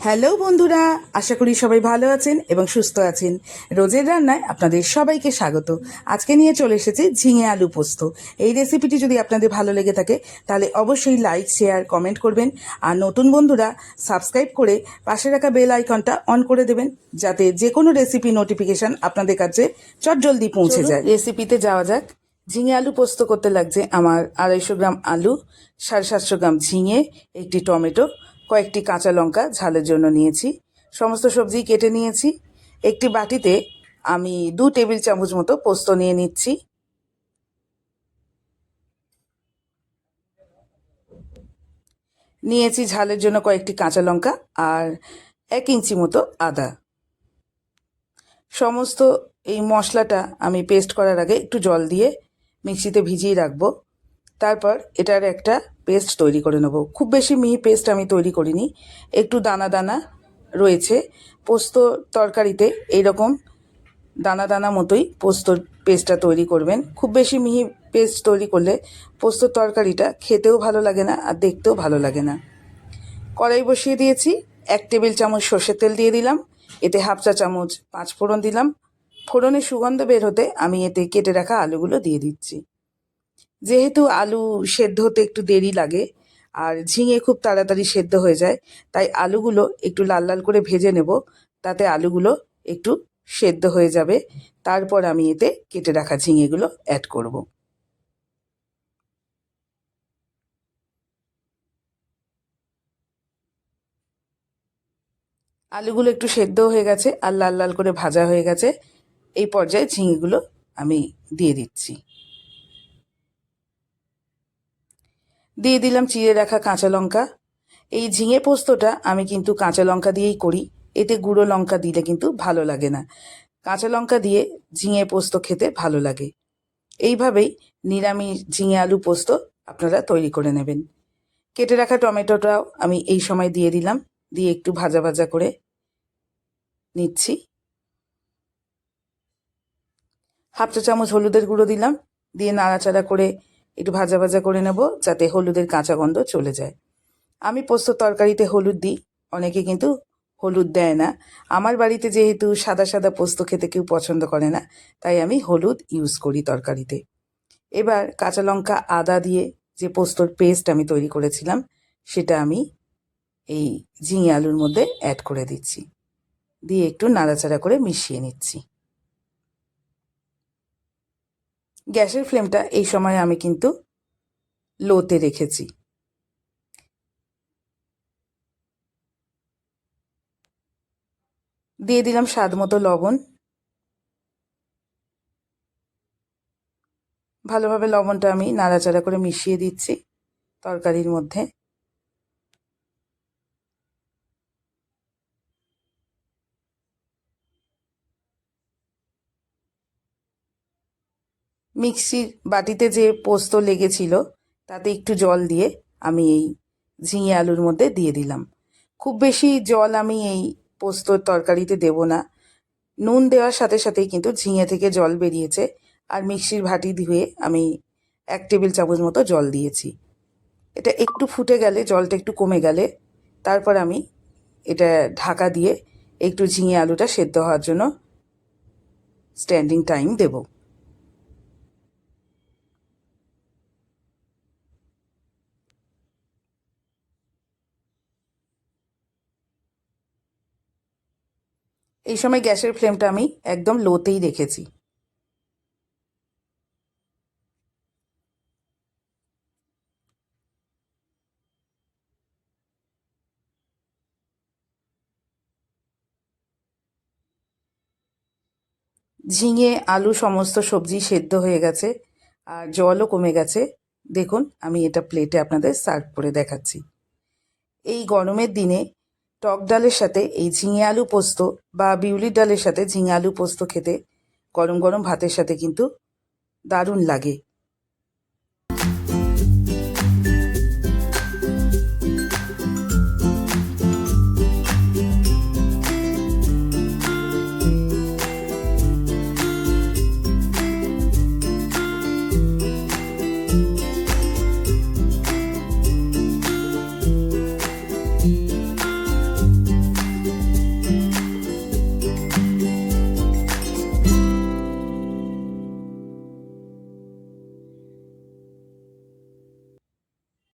Hello বন্ধুরা, আশা করি সবাই ভালো আছেন এবং সুস্থ আছেন। রোজের রান্নায় আপনাদের সবাইকে স্বাগত। আজকে নিয়ে চলে এসেছি ঝিঙে আলু পোস্ত। এই রেসিপিটি যদি আপনাদের ভালো লেগে থাকে তাহলে অবশ্যই লাইক, শেয়ার, কমেন্ট করবেন। আর নতুন বন্ধুরা সাবস্ক্রাইব করে পাশে রাখা বেল আইকনটা অন করে দেবেন, যাতে যে কোনো রেসিপি নোটিফিকেশান আপনাদের কাছে চটজলদি পৌঁছে যায়। রেসিপিতে যাওয়া যাক। ঝিঙে আলু পোস্ত করতে লাগছে আমার 250 গ্রাম আলু, 750 গ্রাম ঝিঙে, একটি টমেটো, কয়েকটি কাঁচা লঙ্কা ঝালের জন্য নিয়েছি। সমস্ত সবজি কেটে নিয়েছি। একটি বাটিতে আমি 2 টেবিল চামচ মতো পোস্ত নিয়ে নিচ্ছি। নিয়েছি ঝালের জন্য কয়েকটি কাঁচা লঙ্কা আর 1 ইঞ্চি মতো আদা। সমস্ত এই মশলাটা আমি পেস্ট করার আগে একটু জল দিয়ে মিক্সিতে ভিজিয়ে রাখবো। তারপর এটার একটা পেস্ট তৈরি করে নেব। খুব বেশি মিহি পেস্ট আমি তৈরি করিনি, একটু দানা দানা রয়েছে। পোস্ত তরকারিতে এইরকম দানা দানা মতোই পোস্তর পেস্টটা তৈরি করবেন। খুব বেশি মিহি পেস্ট তৈরি করলে পোস্তর তরকারিটা খেতেও ভালো লাগে না আর দেখতেও ভালো লাগে না। কড়াই বসিয়ে দিয়েছি। 1 টেবিল চামচ সর্ষের তেল দিয়ে দিলাম। এতে 1/2 চা চামচ 5 ফোড়ন দিলাম। ফোড়নের সুগন্ধ বের হতে আমি এতে কেটে রাখা আলুগুলো দিয়ে দিচ্ছি। যেহেতু আলু সেদ্ধ হতে একটু দেরি লাগে আর ঝিঙে খুব তাড়াতাড়ি সেদ্ধ হয়ে যায়, তাই আলুগুলো একটু লাল লাল করে ভেজে নেব, তাতে আলুগুলো একটু সেদ্ধ হয়ে যাবে। তারপর আমি এতে কেটে রাখা ঝিঙেগুলো অ্যাড করব। আলুগুলো একটু সেদ্ধ হয়ে গেছে আর লাল লাল করে ভাজা হয়ে গেছে। এই পর্যায়ে ঝিঙেগুলো আমি দিয়ে দিচ্ছি। দিয়ে দিলাম চিড়ে রাখা কাঁচা লঙ্কা। এই ঝিঙে পোস্তটা আমি কিন্তু কাঁচা লঙ্কা দিয়েই করি, এতে গুঁড়ো লঙ্কা দিলে কিন্তু ভালো লাগে না। কাঁচা লঙ্কা দিয়ে ঝিঙে পোস্ত খেতে ভালো লাগে। এইভাবেই নিরামিষ ঝিঙে আলু পোস্ত আপনারা তৈরি করে নেবেন। কেটে রাখা টমেটোটাও আমি এই সময় দিয়ে দিলাম, দিয়ে একটু ভাজা ভাজা করে নিচ্ছি। 1/2 চা চামচ হলুদের গুঁড়ো দিলাম, দিয়ে নাড়াচাড়া করে একটু ভাজা ভাজা করে নেব, যাতে হলুদের কাঁচা গন্ধ চলে যায়। আমি পোস্ত তরকারিতে হলুদ দিই, অনেকে কিন্তু হলুদ দেয় না। আমার বাড়িতে যেহেতু সাদা সাদা পোস্ত খেতে কেউ পছন্দ করে না, তাই আমি হলুদ ইউজ করি তরকারিতে। এবার কাঁচা লঙ্কা আদা দিয়ে যে পোস্তর পেস্ট আমি তৈরি করেছিলাম, সেটা আমি এই ঝিঙে আলুর মধ্যে অ্যাড করে দিচ্ছি, দিয়ে একটু নাড়াচাড়া করে মিশিয়ে নিচ্ছি। গ্যাসের ফ্লেমটা এই সময় আমি কিন্তু লোতে রেখেছি। দিয়ে দিলাম স্বাদ মতো লবণ। ভালোভাবে লবণটা আমি নাড়াচাড়া করে মিশিয়ে দিচ্ছি তরকারির মধ্যে। মিক্সির বাটিতে যে পোস্ত লেগেছিল তাতে একটু জল দিয়ে আমি এই ঝিঙে আলুর মধ্যে দিয়ে দিলাম। খুব বেশি জল আমি এই পোস্তর তরকারিতে দেব না। নুন দেওয়ার সাথে সাথেই কিন্তু ঝিঙে থেকে জল বেরিয়েছে, আর মিক্সির ভাটি ধুয়ে আমি 1 টেবিল চামচ মতো জল দিয়েছি। এটা একটু ফুটে গেলে, জলটা একটু কমে গেলে, তারপর আমি এটা ঢাকা দিয়ে একটু ঝিঙে আলুটা সেদ্ধ হওয়ার জন্য স্ট্যান্ডিং টাইম দেব। এই সময় গ্যাসের ফ্লেমটা আমি একদম লোতেই রেখেছি। ঝিঙে আলু সমস্ত সবজি সেদ্ধ হয়ে গেছে আর জলও কমে গেছে। দেখুন, আমি এটা প্লেটে আপনাদের সার্ভ করে দেখাচ্ছি। এই গরমের দিনে টক ডালের সাথে এই ঝিঙে আলু পোস্ত বা বিউলির ডালের সাথে ঝিঙে আলু পোস্ত খেতে গরম গরম ভাতের সাথে কিন্তু দারুণ লাগে।